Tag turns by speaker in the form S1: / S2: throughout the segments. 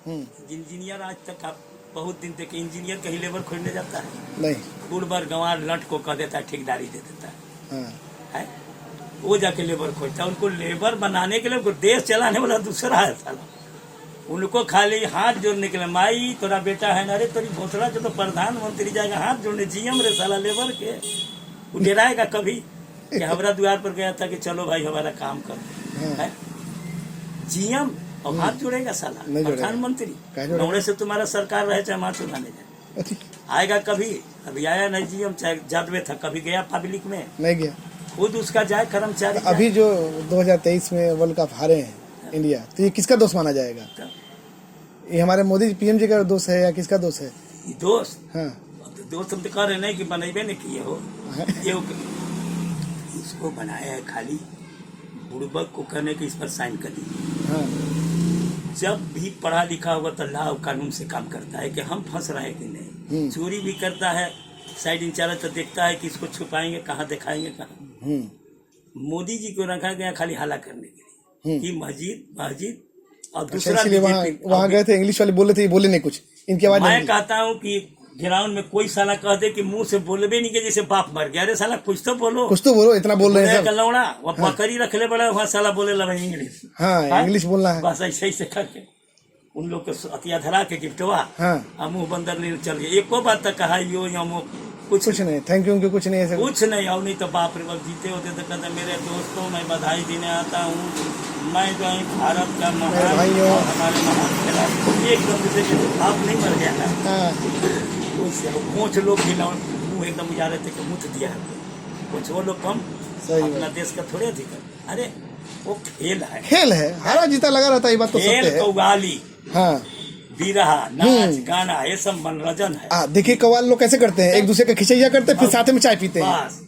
S1: Engineer आज तक आप बहुत दिन तक इंजीनियर कहीं लेबर खोजने जाता है
S2: नहीं।
S1: फूल बार गंवार लट को कह देता है, ठेकेदारी दे देता
S2: हाँ।
S1: है। वो जाके लेबर खोजता है। उनको लेबर बनाने के लिए उनको देश चलाने वाला दूसरा है साला। उनको खाली हाथ जोड़ने के लिए, माई तोरा बेटा है ना रे, तेरी घोषणा जो तो प्रधानमंत्री जाएगा हाथ जोड़ने, जीएम रे साला लेबर के। वो डराएगा कभी कि हमारा द्वार पर गया था कि चलो भाई हमारा काम कर है। जीएम और हाथ जोड़ेगा साला प्रधानमंत्री। नौड़े से तुम्हारा सरकार रहे चाहे माथ उठाने जाए। आएगा कभी? अभी आया नहीं जीएम, चाहे जादवे था, कभी गया पब्लिक में? नहीं गया। खुद उसका जाए कर्मचारी।
S2: अभी जो 2023 में वर्ल्ड कप हारे हैं इंडिया, तो ये किसका दोष माना जाएगा? ये हमारे मोदी पीएम जी का दोष है या किसका दोष है?
S1: दोस्त?
S2: हाँ।
S1: दोस्त हम तो कह रहे नहीं कि बनेबे नहीं किए हो। ये इसको बनाया है खाली बुड़बक को कहने की इस पर साइन कर दीजिए।
S2: हाँ।
S1: जब भी पढ़ा लिखा होगा तो लॉ और कानून से काम करता है कि हम फंस रहे हैं कि नहीं। चोरी भी करता है, साइड इंचार्ज तो देखता है कि इसको छुपाएंगे कहाँ, दिखाएंगे कहाँ। मोदी जी को रखा गया खाली हल्ला करने के लिए कि मस्जिद और दूसरा
S2: वहाँ गए थे, इंग्लिश वाले बोले थे, बोले नहीं कुछ इनकी आवाज।
S1: मैं कहता हूँ कि ग्राउंड में कोई साला कह दे कि मुंह से बोले भी नहीं कि जैसे बाप मर गया। अरे साला कुछ तो बोलो, इतना बोल रहे हैं लौड़ा। वह बकरी रख ले बड़ा, वहाँ साला बोले लगा इंग्लिश।
S2: हाँ, इंग्लिश बोलना है
S1: बस ऐसे ही से करके उन लोग के अतिया धरा के गिफ्टवा। हाँ। मुँह बंदर नहीं चल गया। एको बात तक कहा यो या कुछ नहीं, थैंक यू कुछ नहीं है, कुछ नहीं। और नहीं तो बाप रे बाप जीते होते तो कहते मेरे दोस्तों मैं बधाई देने आता हूँ, मैं जो है भारत का महान हमारे महान खिलाड़ी एकदम जैसे बाप नहीं मर गया था। कुछ लोग भी मुँह एकदम जा रहे थे कि मुँह दिया है, कुछ वो लोग कम अपना देश का थोड़े अधिकार। अरे वो खेल है, हारा जीता लगा रहता है, ये बात तो सत्य है। कव्वाली, हाँ, बिरहा, नाच गाना, ये सब मनोरंजन है। देखिए कव्वाल लोग कैसे करते हैं, एक दूसरे का खिचैया करते हैं, फिर साथ में चाय पीते हैं। बस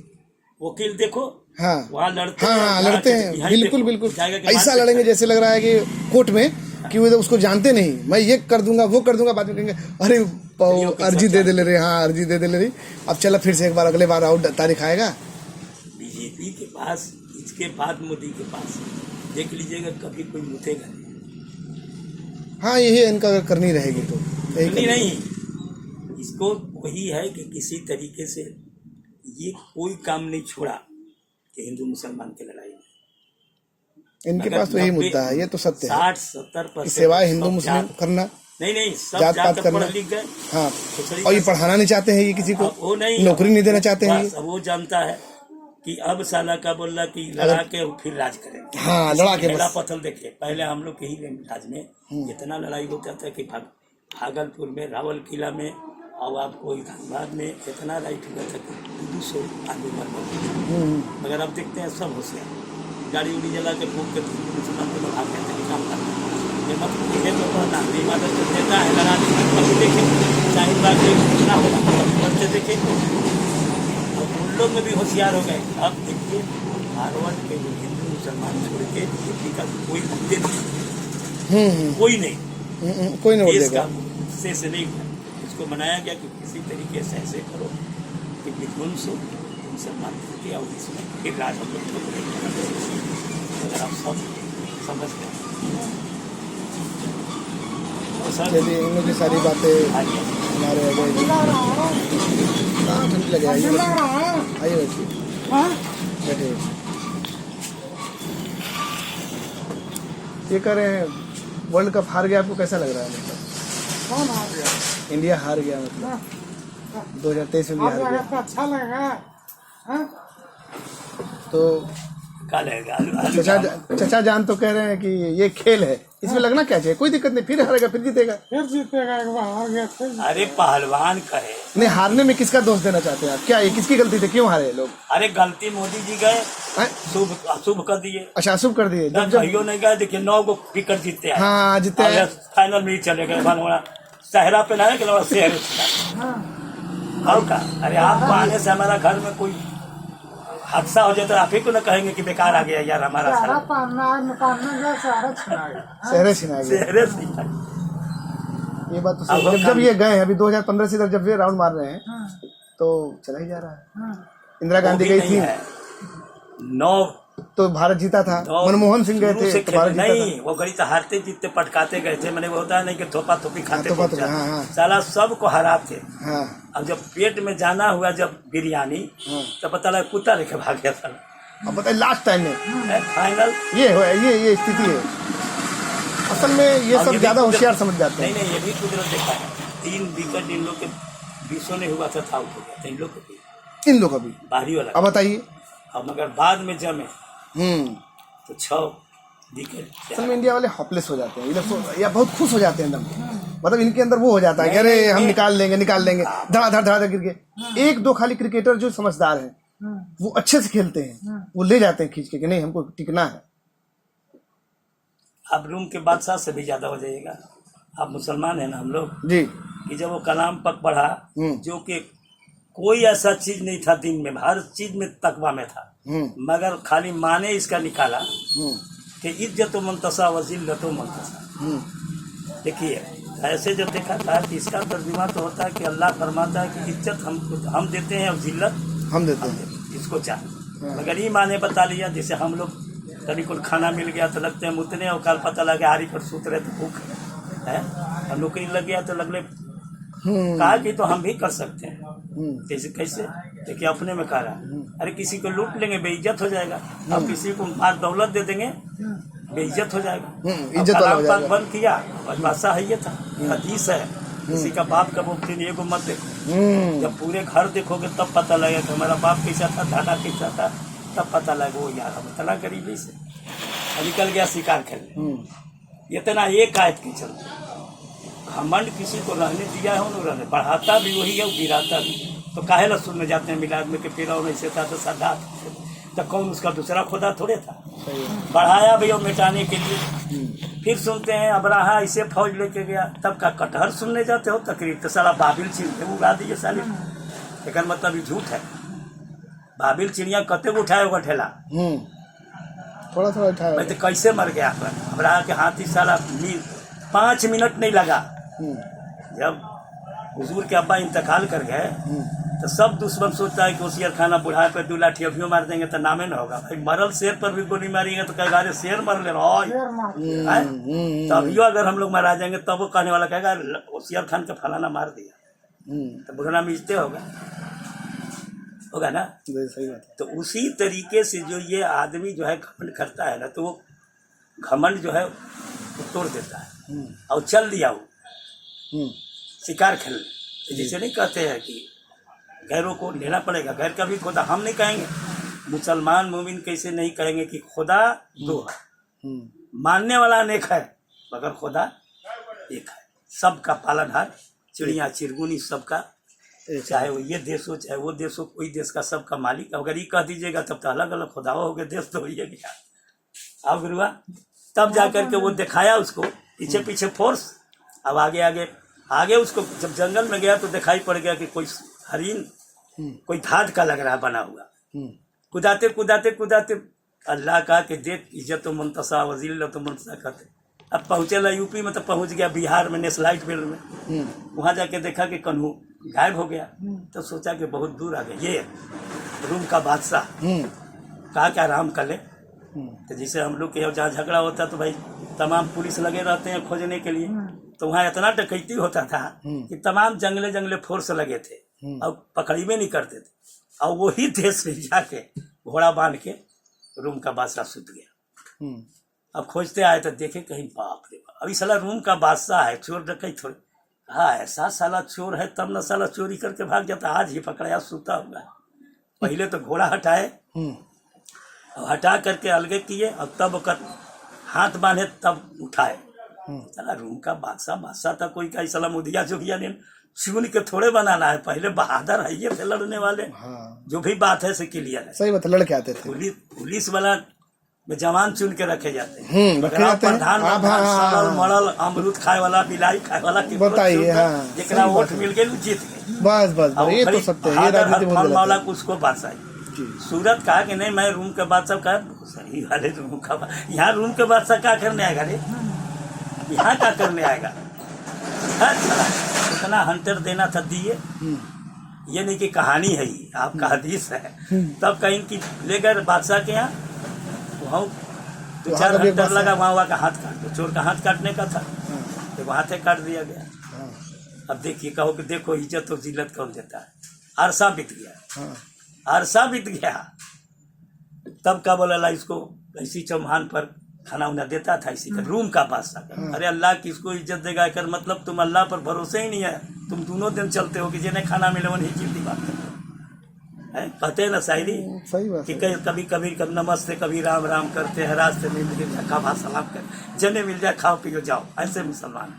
S1: वकील देखो, हाँ, वहाँ लड़ते हैं। हाँ, लड़ते हैं, बिल्कुल ऐसा लड़ेंगे जैसे लग रहा है कि कोर्ट में कि वो उसको जानते नहीं, मैं ये कर दूंगा वो कर दूंगा। बाद में कहेंगे अरे अर्जी दे ले रही। हाँ, अर्जी दे ले रही। अब चला फिर से एक बार, अगले बार आउट तारीख आएगा। बीजेपी के पास, इसके बाद मोदी के पास देख लीजिएगा कभी कोई मुतेगा नहीं। हाँ, यही इनका अगर करनी रहेगी तो नहीं, इसको वही है कि किसी तरीके से ये कोई काम नहीं छोड़ा कि हिंदू मुसलमान की लड़ाई में। इनके पास तो यही मुद्दा है, ये तो सत्य है। 60-70% सेवा हिंदू मुस्लिम करना, नहीं सब जात पात करना। लिख गए। हाँ, और ये पढ़ाना नहीं चाहते हैं, ये किसी को वो नहीं नौकरी नहीं देना चाहते हैं। वो जानता है कि अब साला का बोल रहा कि लड़ा के फिर राज करेंगे। हाँ, लड़ा के बस पत्थर देखे। पहले हम लोग के ही राज में इतना लड़ाई होता था कि भागलपुर में, रावल किला में और आपको धनबाद में इतना राइट हुआ था कि 200 आदमी मर गए। मगर अब देखते हैं सब होशियार, गाड़ी उड़ी जला के फूक के मुसलमान को भाग गए थे काम करना। ये मतलब ये तो पता इबादत तो देता है, लड़ा देखे चाहे बात ना हो बच्चे देखे उन लोग में भी होशियार हो गए। अब देखिए भारत के जो हिंदू मुसलमान छोड़ के बीजेपी का कोई मुद्दे नहीं, कोई नहीं देश का से नहीं हुआ। उसको बनाया गया कि किसी तरीके से ऐसे करो कि विध्वंस हो मुसलमान किया और इसमें फिर राज हम लोग अगर आप सब समझते हैं। चलिए इन लोग की सारी बातें हमारे ठंड लगे। आइए बैठिए। ये कह रहे हैं वर्ल्ड कप हार गया, आपको कैसा लग रहा है? मतलब कौन हार गया? इंडिया हार गया, मतलब 2023 में भी हार गया तो अच्छा लगेगा। तो चचा जान तो कह रहे हैं कि ये खेल है, इसमें लगना क्या चाहिए, कोई दिक्कत नहीं, फिर हारेगा फिर जीतेगा एक बार हार गया। अरे पहलवान कहे नहीं, हारने में किसका दोष देना चाहते हैं आप? क्या ये किसकी गलती थी, क्यों हारे लोग? अरे गलती मोदी जी गए, शुभ कर दिए। अच्छा, शुभ कर दिए। जब नहीं गए, देखिए 9 को विकेट जीतते हैं। हाँ, जीते हैं, फाइनल में ही चले गए। सहरा पे ना शहर का। अरे आपको आने से हमारा घर में कोई हादसा हो जाए तो आप ही को न कहेंगे कि बेकार आ गया यार हमारा शहरे छिना गया। ये बात तो सही। जब ये गए अभी 2015 से जब ये राउंड मार रहे हैं तो चला ही जा रहा है। इंदिरा गांधी गई थी 9
S2: तो भारत जीता था, मनमोहन सिंह गए थे तो भारत जीता
S1: नहीं, वो घड़ी तो हारते जीतते पटकाते गए थे। मैंने वो होता नहीं कि थोपा थोपी खाते साला सबको हराते। अब जब पेट में जाना हुआ जब बिरयानी, तो पता लगा कुत्ता लेके भाग गया साला।
S2: अब बताइए लास्ट टाइम में
S1: फाइनल
S2: ये स्थिति है। असल में ये सब ज्यादा होशियार समझ जाते हैं।
S1: नहीं, ये भी कुदरत देखा है। 3 विकेट इन लोग के बीसों ने हुआ था, आउट हो गया था इन लोग का भी बाहरी वाला।
S2: अब बताइए,
S1: अब मगर बाद में जमे तो 6 विकेट।
S2: असल में इंडिया वाले हॉपलेस हो जाते हैं, ये लोग या बहुत खुश हो जाते हैं एकदम। मतलब इनके अंदर वो हो जाता है कि अरे हम निकाल लेंगे धड़ा गिर के। 1-2 खाली क्रिकेटर जो समझदार हैं वो अच्छे से खेलते हैं, वो ले जाते हैं खींच के कि नहीं हमको टिकना है।
S1: आप रूम के बादशाह से भी ज्यादा हो जाइएगा। आप मुसलमान है ना हम लोग
S2: जी,
S1: कि जब वो कलाम पक पढ़ा, जो कि कोई ऐसा चीज नहीं था दिन में, हर चीज में तकवा में था, मगर खाली माने इसका निकाला कि इज्जत मुंतसा वजिल्लत मुंतसा। देखिए ऐसे जब देखा था कि इसका तर्जुमा तो होता है कि अल्लाह फरमाता है कि इज्जत हम देते हैं और जिल्लत हम देते हैं, इसको चाहे। मगर ये माने बता लिया, जैसे हम लोग कभी कोई खाना मिल गया तो लगते हैं मुतने, और कल पता लगे हारी पर सूत रहे तो भूख है, और नौकरी लग गया तो लगले कहा कि तो हम भी कर सकते हैं। कैसे देखिए अपने में कह रहा है, अरे किसी को लूट लेंगे बेइज्जत हो जाएगा, अब किसी को माल दौलत दे देंगे बेइज्जत हो जाएगा। बंद किया और बादशाह है, ये था हदीस है, किसी का बाप का मुफ्ती नहीं को मत देखो। जब पूरे घर देखोगे तब पता लगेगा कि हमारा बाप कैसा था, दादा कैसा था, तब पता लगा वो यार हम इतना गरीबी से निकल गया शिकार खेलने। इतना एक आयत की चलते घमंड किसी को रहने दिया है, उन्होंने रहने बढ़ाता भी वही है, गिराता भी। तो काहे ला सुनने जाते हैं मिलाद में कि फिरौन ऐसे था तो सद्दात, तो कौन उसका दूसरा खुदा थोड़े था, बढ़ाया भी और मिटाने के लिए। फिर सुनते हैं अब्राहा ऐसे फौज लेके गया, तब का कटहर सुनने जाते हो तकरीब, तो साला बाबिल चिड़िया उड़ा दिए साले। लेकिन मतलब ये झूठ है, बाबिल चिड़िया कते को उठाए होगा ठेला,
S2: थोड़ा उठाया
S1: तो कैसे मर गया अब्राहा के हाथी साला 5 मिनट नहीं लगा। जब हुजूर के अब्बा इंतकाल कर गए तो सब दुश्मन सोचता है कि होशियार खाना बुढ़ाए पे 2 लाठी अभियो मार देंगे तो नामे न होगा। भाई मरल शेर पर भी गोली मारेंगे तो कहेगा अरे शेर मर ले रहा है, तो अभियो अगर हम लोग मारा जाएंगे तब वो कहने वाला कहेगा होशियार खान का फलाना मार दिया, तो बुढ़ना मिलते होगा ना।
S2: सही बात है।
S1: तो उसी तरीके से जो ये आदमी जो है घमंड करता है ना, तो वो घमंड जो है वो तोड़ देता है और चल दिया वो शिकार खेलने। तो जैसे नहीं कहते हैं कि गैरों को लेना पड़ेगा, गैर का भी खुदा हम नहीं कहेंगे, मुसलमान मोमिन कैसे नहीं कहेंगे कि खुदा 2 है, मानने वाला अनेक है मगर खुदा एक है, सबका पालनहार, चिड़िया चिरगुनी सबका, चाहे वो ये देश हो चाहे वो देश हो, कोई देश का सबका मालिक। अगर ये कह दीजिएगा तब तो अलग अलग खुदाओं हो गए, देश तो ये गया। अब गुरुआ तब जाकर के वो दिखाया उसको पीछे पीछे फोर्स। अब आगे उसको जब जंगल में गया तो दिखाई पड़ गया कि कोई हरिन कोई धाद का लग रहा बना हुआ, कुदाते कुदाते कुदाते अल्लाह का कि देख इज्जत मुंतसा वजिल्लत मुंतसा कहते। अब पहुँचेला यूपी में तो पहुँच गया बिहार में नेशलाइट बेल में, वहाँ जाके देखा कि कन्हू गायब हो गया। तो सोचा कि बहुत दूर आ गया ये रूम का बादशाह, कहा कि आराम कर ले। तो जैसे हम लोग के यहाँ जहाँ झगड़ा होता तो भाई तमाम पुलिस लगे रहते हैं खोजने के लिए, तो वहाँ इतना डकैती होता था कि तमाम जंगले फोर्स लगे थे और पकड़ी में नहीं करते थे। और वही देश में जाके घोड़ा बांध के रूम का बादशाह सुत गया। अब खोजते आए तो देखे कहीं बाप रे बाप, अभी साला रूम का बादशाह है, चोर डकैत थोड़े। हाँ ऐसा साला चोर है तब न साला चोरी करके भाग जाता, आज ही पकड़ाया सूता होगा। पहले तो घोड़ा हटाए और हटा करके अलगे किए और तब हाथ बांधे तब उठाए। साला रूम का बादशाह था कोई का, साला मुदिया जोगिया ने चुन के थोड़े बनाना है, पहले बहादुर है ये थे लड़ने वाले। जो भी बात है से क्लियर है,
S2: सही बात, लड़के आते थे।
S1: पुलिस वाला में जवान चुन के रखे जाते हैं, प्रधान मरल अमरूद खाए वाला बिलाई खाए वाला
S2: बताइए,
S1: जितना वोट मिल गए जीत गए।
S2: बस ये तो सत्य है,
S1: मौला को उसको बादशाह। सूरत कहा कि नहीं मैं रूम के बादशाह का सही वाले रूम का, यहाँ रूम के बादशाह क्या करने आएगा रे, यहाँ क्या करने आएगा। इतना हंटर देना था दिए, ये नहीं कि कहानी है ये आपका हदीस है। तब कहीं की ले गए बादशाह के यहाँ, वहाँ 2-4 घंटा लगा, वहाँ का हाथ काट दो, चोर का हाथ काटने का था तो वो हाथे काट दिया गया। अब देखिए, कहो कि देखो इज्जत और जिल्लत कौन देता है। अरसा बीत गया, अरसा बीत गया, तब का बोला इसको इसी चौहान पर खाना उना देता था, इसी का रूम का बादशाह का। अरे अल्लाह किसको इज्जत देगा, कर मतलब तुम अल्लाह पर भरोसे ही नहीं है, तुम दोनों दिन चलते हो कि जिन्हें खाना मिले वही जिंदी बात है। कहते हैं ना शायरी कि कभी कभी नमस्ते, कभी राम राम करते हैं, रास्ते में मिल जाए खाबा सलाम कर, जने मिल जाए खाओ पियो जाओ, ऐसे मुसलमान।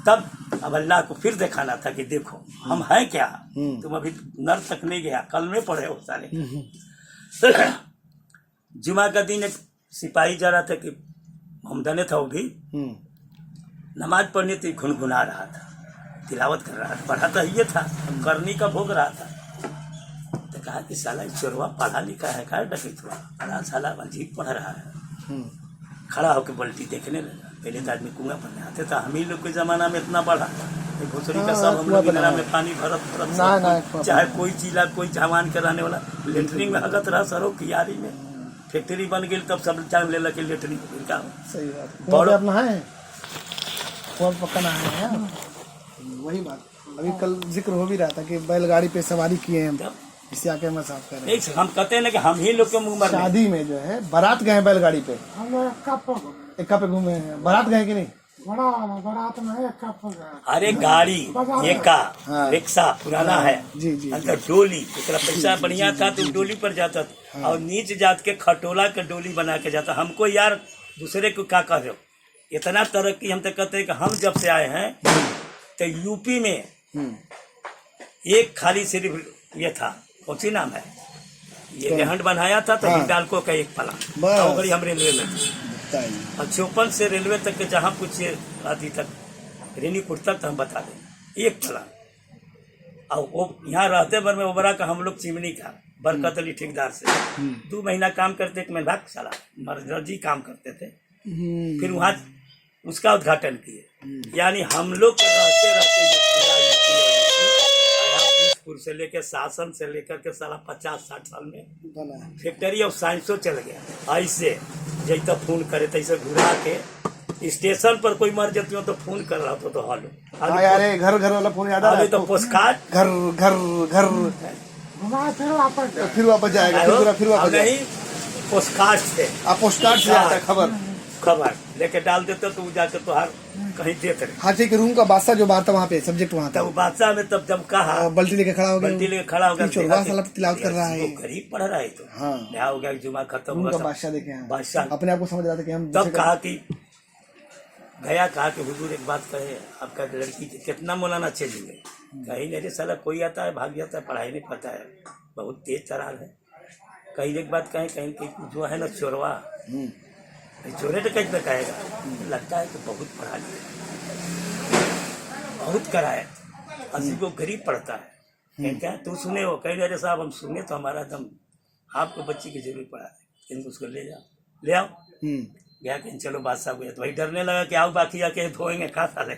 S1: तब अब अल्लाह को फिर दिखाना था कि देखो हम हैं क्या, तुम अभी नर तक नहीं गया, कल में पढ़े हो सारे। जुमा का दिन एक सिपाही जा रहा था कि हमदने था, वो भी नमाज पढ़ने तो गुनगुना रहा था, तिलावत कर रहा था, पढ़ा तो ये था, करनी का भोग रहा था। तो कहा कि साला चोरवा पढ़ा लिखा है, क्या डकैतवा बड़ा साला अजीब पढ़ रहा है। खड़ा होकर बल्टी देखने लगा। पहले तो आदमी कुआं पर नहाते था, हम ही लोग के जमाना में इतना पढ़ा, घुसरी का सब हम लोग में पानी भरत, चाहे कोई जिला कोई जवान के रहने वाला लेटरिन में हगत रहा, सरो कियारी में फैक्ट्री बन गई, तब सब टाइम ले लगे लेटरिन का।
S2: सही बात अपना है, कौन पकना है। वही बात अभी कल जिक्र हो भी रहा था कि बैलगाड़ी पे सवारी किए हैं हम, इसे आके मैं साफ कर रहे हैं।
S1: हम कहते हैं ना कि हम ही लोग के मुंह में
S2: शादी में जो है बारात गए बैलगाड़ी पे, एक्का पे घूमे हैं, बारात गए कि नहीं?
S3: बारात में एक्का पे गए।
S1: अरे गाड़ी एक्का रिक्शा पुराना है
S2: जी जी,
S1: अंदर डोली, पैसा बढ़िया था तो डोली पर जाता था, और नीच जात के खटोला के डोली बना के जाता। हमको यार दूसरे को क्या कह रहे हो, इतना तरक्की हम तो कहते हैं कि हम जब से आए हैं तो यूपी में एक खाली सिर्फ ये था, कौन सी नाम है, ये रेहंड बनाया था तो हिंडाल्को का एक पला, हम रेलवे में और चौपन से रेलवे तक के जहाँ कुछ आदि तक रेनीपुर तक हम बता दें एक पला। और वो यहाँ रहते भर में ओबरा का हम लोग चिमनी का बरकत अली ठेकेदार से 2 महीना काम करते, 1 महीना साला मर्जी काम करते थे, फिर वहाँ उसका उद्घाटन किए। यानी हम लोग रहते भीजपुर से लेकर शासन से लेकर के साला 50-60 साल में फैक्ट्री और साइंसो चल गया। ऐसे जैसे फोन करे तैसे घुरा के स्टेशन पर कोई मर जाती हो तो फोन कर रहा तो हालो
S2: घर घर वाला फोन याद आ रहा है
S1: तो पोस्टकार्ड
S2: घर घर घर फिर वापस जाएगा, फिर वापस
S1: नहीं पोस्टकार्ड से,
S2: आप पोस्टकार्ड से आता है
S1: खबर लेके डाल देते तो जाकर तो हर कहीं देते रहे।
S2: हाथी के रूम का बादशाह जो बात था वहाँ पे सब्जेक्ट वहाँ था,
S1: वो बादशाह में तब जब कहा
S2: बल्टी लेके खड़ा हो गया,
S1: बल्टी लेके खड़ा हो गया,
S2: चोरवा साला तिलावत कर रहा है,
S1: गरीब पढ़ रहा है तो क्या हो गया, जुमा खत्म हुआ,
S2: बादशाह देखे
S1: बादशाह
S2: अपने आप को समझ रहा था कि हम।
S1: तब कहा कि गया, कहा कि हुजूर एक बात कहे, आपका लड़की कितना मौलाना चेंज हुए, कहीं नहीं साला कोई आता है भाग जाता है, पढ़ाई नहीं पता है, बहुत तेज तरार है। कहीं एक बात कहें, कहीं जो है ना चोरवा चोरे तो कैसे कहेगा, लगता है कि बहुत पढ़ा लिया, बहुत कराया, असी को गरीब पढ़ता है। क्या तू सुने हो, कहीं अरे साहब हम सुने तो हमारा दम, आपको बच्ची की जरूरत पड़ा है, उसको ले जाओ, ले आओ। गया कहीं चलो बादशाह को, तो भाई डरने लगा कि आओ बाकी आके धोएंगे खा साले।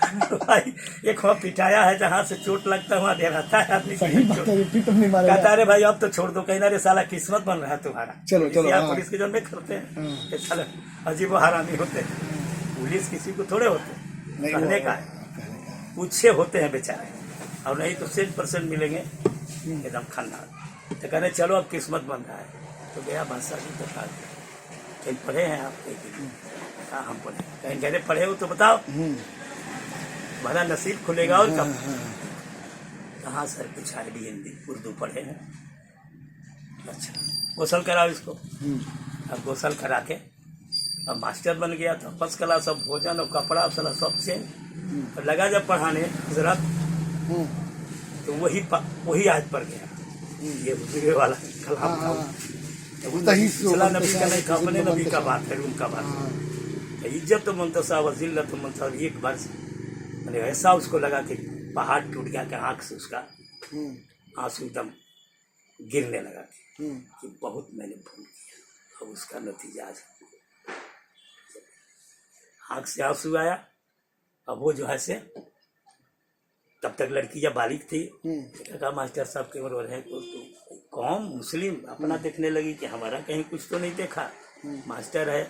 S1: तो भाई एक वहाँ पिटाया है जहाँ से चोट लगता है वहाँ देराता है आदमी, कहता अरे भाई अब तो छोड़ दो, कहीं अरे साला किस्मत बन रहा है तुम्हारा,
S2: चलो चलो
S1: पुलिस के जन्म करते हैं साले अजीब हरामी होते हैं, पुलिस किसी को थोड़े होते कहने का है, पूछे होते हैं बेचारे, और नहीं तो 100% मिलेंगे एकदम खानदान। तो कहने चलो अब किस्मत बन रहा है, तो गया बादशाह जी तो कहा कहीं पढ़े हैं आप, कहा हम पढ़े, कहीं कहने पढ़े हो तो बताओ, बड़ा नसीब खुलेगा। और कब कहाँ सर कुछ अरबी हिंदी उर्दू पढ़े हैं, अच्छा गौसल कराओ इसको। अब गौसल करा के अब मास्टर बन गया था, फर्स्ट क्लास, सब भोजन और कपड़ा सब से लगा जब पढ़ाने हजरत, तो वही आज पढ़ गया, ये हुजूर वाला कलाम था, नबी का नहीं था, अपने नबी का बात है, उनका बात है। इज्जत मुंतसा व जिल्लत मुंतसा, एक वर्ष मैंने ऐसा उसको लगा कि पहाड़ टूट गया कि आँख से उसका आंसू एकदम गिरने लगा कि बहुत मैंने भूल किया, अब उसका नतीजा आज आँख से आंसू आया। अब वो जो है से तब तक लड़की जब बालिग थी, कहा मास्टर साहब के और है कौम मुस्लिम अपना देखने लगी कि हमारा कहीं कुछ तो नहीं देखा, मास्टर है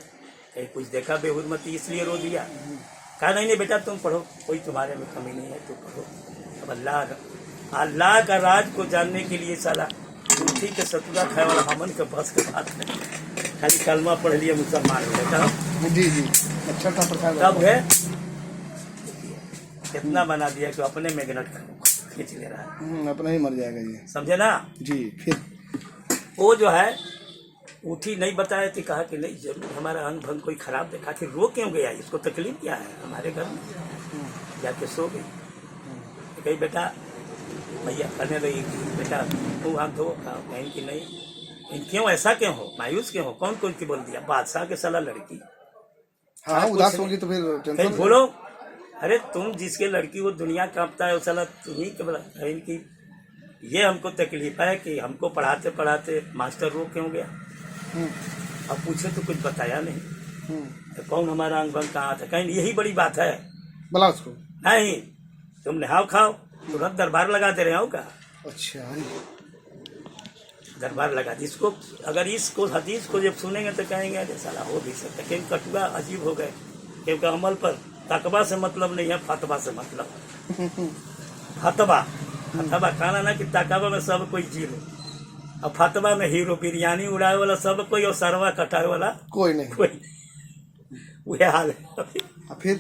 S1: कहीं कुछ देखा बेहुरमती इसलिए रो दिया। कहा नहीं बेटा तुम पढ़ो, कोई तुम्हारे में कमी नहीं है, तुम पढ़ो। अब अल्लाह का राज को जानने के लिए साला उठी के सतुरा खाए वाला हमन के बस के बात नहीं, खाली कलमा पढ़ लिया मुसलमान हो गए।
S2: जी जी अच्छा था प्रसाद।
S1: तब है कितना बना दिया कि अपने मैग्नेट खींच ले रहा है,
S2: अपना ही मर जाएगा ये,
S1: समझे ना जी। फिर वो जो है उठी नहीं बताया थी, कहा कि नहीं जरूर हमारा अंग भंग कोई खराब देखा कि रो क्यों गया, इसको तकलीफ क्या है, हमारे घर में जाके सो गई। कही बेटा भैया करने लगी कि बेटा तू हाथ धो, कहीं कि नहीं क्यों ऐसा क्यों हो, मायूस क्यों हो, कौन कौन की बोल दिया, बादशाह के साला लड़की।
S2: हाँ उदास होगी तो फिर
S1: बोलो, अरे तुम जिसके लड़की वो दुनिया कांपता है वो साला तुम्ही के बोला कि ये हमको तकलीफ है कि हमको पढ़ाते पढ़ाते मास्टर रो क्यों गया। अब पूछे तो कुछ बताया नहीं, तो कौन हमारा अंग भंग कहाँ था, कहीं यही बड़ी बात है।
S2: बोला उसको
S1: नहीं तुम नहाओ खाओ तुरंत दरबार लगा दे रहे हो का।
S2: अच्छा
S1: दरबार लगा जिसको अगर इसको हदीस को जब सुनेंगे तो कहेंगे अरे साला हो भी सकता, क्योंकि कटुआ अजीब हो गए, क्योंकि अमल पर तकबा से मतलब नहीं है, फतवा से मतलब। फतवा खाना ना कि तकबा में सब कोई जीरो, और फतवा में हीरो, बिरयानी उड़ाए वाला सब कोई और सरवा कटाए वाला
S2: कोई नहीं,
S1: कोई वह हाल है।
S2: फिर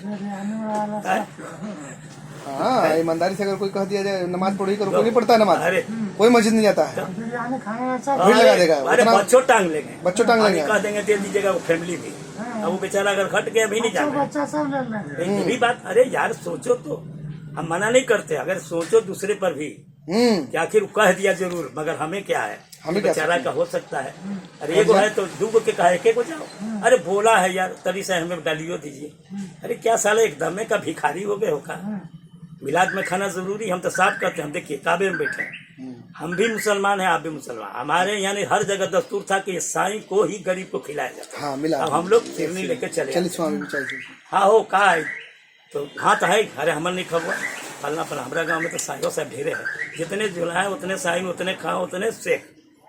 S2: हाँ ईमानदारी से अगर कोई कह दिया जाए नमाज पढ़ो ही करो, कोई नहीं पढ़ता है नमाज, अरे कोई मस्जिद नहीं जाता है,
S3: बिरयानी खाने
S2: भीड़ लगा देगा,
S1: अरे बच्चों टांग लेंगे, कह देंगे दे दीजिएगा वो फैमिली भी, अब वो बेचारा अगर हट गया भी नहीं जाना
S3: बच्चा सब ले लेंगे।
S1: ये भी बात, अरे यार सोचो तो, हम मना नहीं करते, अगर सोचो दूसरे पर भी कि आखिर कह दिया जरूर, मगर हमें क्या है, हमें बेचारा का हो सकता है। अरे एगो है तो दूगो के कहा एक जाओ, अरे बोला है यार तभी से हमें गालियों दीजिए, अरे क्या साले एकदम का भिखारी हो गए हो का, मिलाद में खाना जरूरी, हम तो साफ करते हैं, हम देखिए काबे में बैठे हैं, हम भी मुसलमान हैं आप भी मुसलमान, हमारे यानी हर जगह दस्तूर था कि साईं को ही गरीब को खिलाया जाता।
S2: हाँ, मिला
S1: अब हम लोग फिरनी लेके चले हाँ हो का तो हाथ है, अरे हमन नहीं खबुआ फलना फलना, हमारा गाँव में तो साइयों से ढेरे है, जितने जुलाए उतने साई उतने खाओ उतने सेख,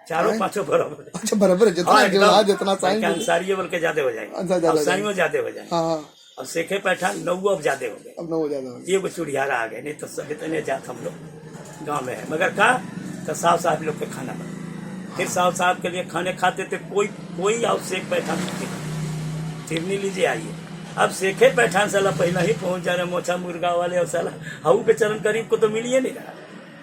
S1: चारों पांचों बराबर।
S2: अच्छा बराबर जितना
S1: अंसारी बोल के ज्यादा हो जाएंगे, साइयों ज्यादा हो जाएंगे, और सेखे पैठान 9 अब ज्यादा हो गए,
S2: अब 9 ज्यादा हो गए,
S1: ये वो चुड़ियारा आ गए, नहीं तो सब इतने जात हम लोग गाँव में है। मगर का तो साहब साहब लोग के खाना बना, फिर साहब साहब के लिए खाने खाते थे, कोई और सेख पैठान फिरनी लीजिए आइए। अब सेखे पैठान साला पहला ही पहुंच जा रहे मोछा मुर्गा वाले, और साला हाउ बेचारन गरीब को तो मिल ही नहीं रहा,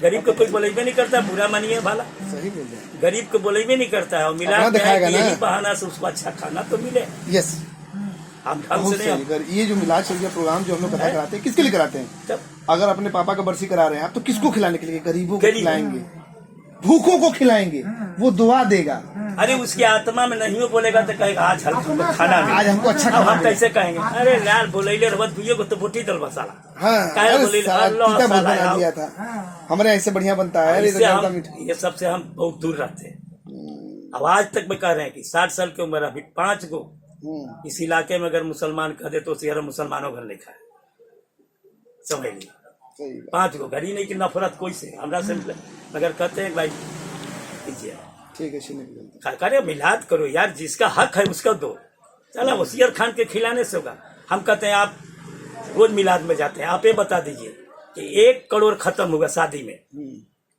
S1: गरीब को कोई बोलेबे नहीं करता, बुरा मानिए भाला,
S2: सही बोल रहे हैं,
S1: गरीब को बोलेबे नहीं करता है, और मिला यही बहाना से उसको अच्छा खाना तो मिले।
S2: यस
S1: हम ढंग से नहीं,
S2: ये जो मिलाद शरीफ प्रोग्राम जो हम लोग कथा कराते हैं किसके लिए कराते हैं, अगर अपने पापा का बरसी करा रहे हैं आप तो किसको खिलाने के लिए, गरीबों को खिलाएंगे, भूखों को खिलाएंगे, वो दुआ देगा।
S1: अरे उसकी आत्मा में नहीं बोलेगा तो कहेगा आज हमको खाना,
S2: आज हमको अच्छा
S1: खाना, हम कैसे कहेंगे, अरे यार बोलेले रवत भुइये को तो बोटी दल मसाला,
S2: बना दिया था, हमारे ऐसे बढ़िया बनता है,
S1: ये सबसे हम बहुत दूर रहते हैं। अब आज तक में कह रहे हैं कि 60 साल की उम्र, अभी 5 गो इस इलाके में अगर मुसलमान कह दे तो शहर मुसलमानों घर लिखा है, समझ लीजिए 5 गो, घर ही नहीं कि नफरत कोई से हमरा से, मगर कहते हैं भाई कीजिए
S2: ठीक है,
S1: करे मिलाद करो यार, जिसका हक है उसका दो, चला वसीयत खान के खिलाने से होगा। हम कहते हैं आप रोज मिलाद में जाते हैं, आप ये बता दीजिए कि 1 करोड़ खत्म होगा शादी में,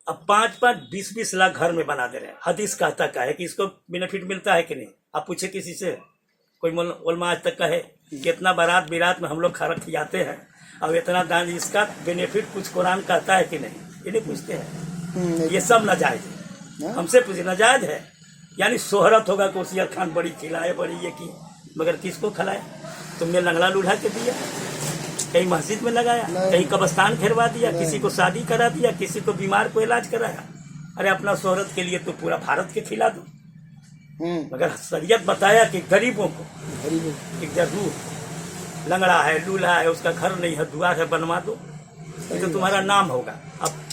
S1: अब 5-5, 20-20 लाख घर में बना दे रहे हैं। हदीस कहता क्या है कि इसको बेनिफिट मिलता है कि नहीं, आप पूछे किसी से, कोई उलमा आज तक कहे कितना बारात बिरात में हम लोग खा खिलाते हैं, अब इतना दान, इसका बेनिफिट कुछ कुरान कहता है कि नहीं, ये नहीं पूछते हैं, ये सब नाजायज है, हमसे पूछे नाजायज है, यानी शोहरत होगा कि वसीयत खान बड़ी खिलाए बड़ी ये की, मगर किसको खिलाए, तुमने लंगड़ा लूढ़ा के दिया, कहीं मस्जिद में लगाया, कहीं कब्रिस्तान घेरवा दिया, किसी को शादी करा दिया, किसी को बीमार को इलाज कराया, अरे अपना शोहरत के लिए तो पूरा भारत के खिला दो, मगर शरीयत बताया कि गरीबों को कि जरूर लंगड़ा है लूल्हा है उसका घर नहीं है दुआ है बनवा दो, ये तो तुम्हारा नाम होगा। अब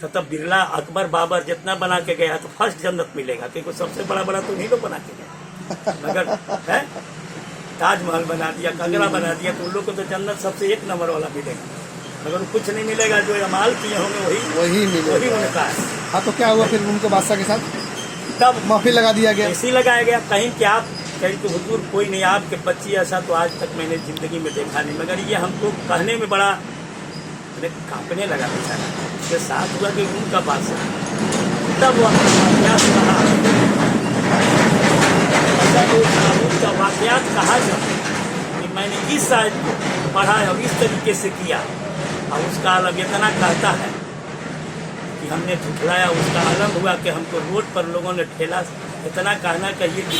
S1: तब बिरला अकबर बाबर जितना बना के गया तो फर्स्ट जन्नत मिलेगा, क्योंकि सबसे बड़ा बड़ा तो नहीं लोग बना के गए, मगर है ताजमहल बना दिया, कंगरा बना दिया, तो उन लोग को तो जन्नत सबसे 1 नंबर वाला मिलेगा। मगर कुछ नहीं मिलेगा, जो अमाल किए होंगे वही
S2: मिलेगा।
S1: उनका है।
S2: हाँ, तो क्या हुआ फिर उनके बादशाह के साथ?
S1: तब
S2: महफिल लगा दिया गया।
S1: ऐसे लगाया गया, कहीं कि आप कहीं कि हुजूर कोई नहीं, आपके बच्ची ऐसा तो आज तक मैंने जिंदगी में देखा नहीं। मगर ये हमको कहने में बड़ा कांपने लगा बेचारा। उसके साथ हुआ कि उनका बादशाह, तब वह उनका वाकयात कहा जब कि मैंने इस आयत को पढ़ा और इस तरीके से किया, और उसका आलम इतना कहता है कि हमने झुठलाया। उसका आलम हुआ कि हमको रोड पर लोगों ने ठेला, इतना कहना चाहिए कि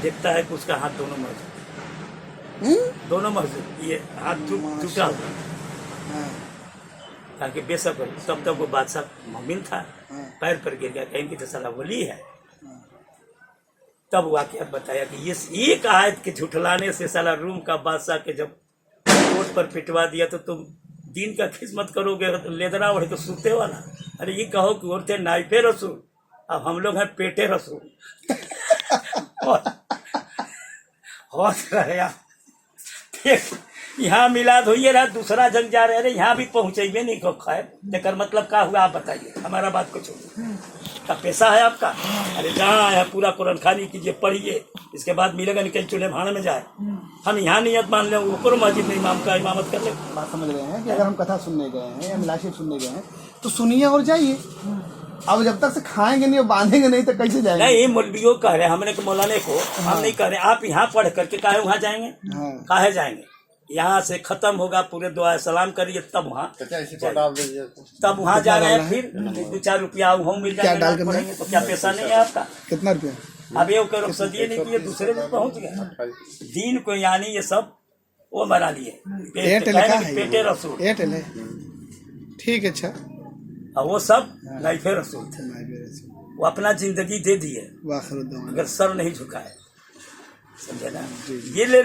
S1: देखता है कि उसका हाथ दोनों मौजूद, ये हाथ टूटा हुआ, ताकि बेशक तब तक वो बादशाह मोमिन था, पैर पर गिर गया, कहीं की तो साला वली है। तब वाकया बताया कि ये एक आयत के झुठलाने से साला रूम का बादशाह के जब कोर्ट पर पिटवा दिया, तो तुम दीन का खिदमत करोगे तो लेदरा ओढ़ के सूते वाला। अरे ये कहो कि औरतें नाइफे रसूल, अब हम लोग हैं पेटे रसूल। होश रहे यहाँ मिलाद होइए रहा, दूसरा जंग जा रहे, अरे यहाँ भी पहुँचेबे नहीं को खैर। देकर मतलब क्या हुआ आप बताइए, हमारा बात को छोड़िए। का पैसा है आपका, अरे जहाँ है पूरा कुरान खानी कीजिए, पढ़िए, इसके बाद मिलेगा नहीं कहीं चूल्हे भाड़ में जाए। हम यहाँ नियत मान लें, ऊपर मस्जिद में इमाम का इमामत कर ले।
S2: बात समझ रहे हैं कि अगर हम कथा सुनने गए हैं या मिलाशी सुनने गए हैं तो सुनिए और जाइए। अब जब तक से खाएंगे नहीं और बांधेंगे नहीं तो कैसे जाएंगे?
S1: नहीं, मौलवियों कह रहे, हमने मौलाने को हम नहीं कह रहे। आप यहाँ पढ़ करके काहे वहाँ जाएंगे? काहे जाएंगे? यहाँ से खत्म होगा, पूरे दुआ सलाम करिए, तब वहाँ तब वहाँ जा रहे हैं। फिर 2-4 रुपया वहाँ मिल जाएगा, तो क्या पैसा नहीं है आपका?
S2: कितना रुपया?
S1: अब ये करो सदिए नहीं किए, दूसरे में पहुँच गए दीन को, यानी ये सब वो बना लिए पेटे रसूल।
S2: एयरटेल है, ठीक है, अच्छा।
S1: और वो सब नाइफे रसूल थे, वो अपना जिंदगी दे दिए, अगर सर नहीं झुकाए, समझे ना? ये ले लो।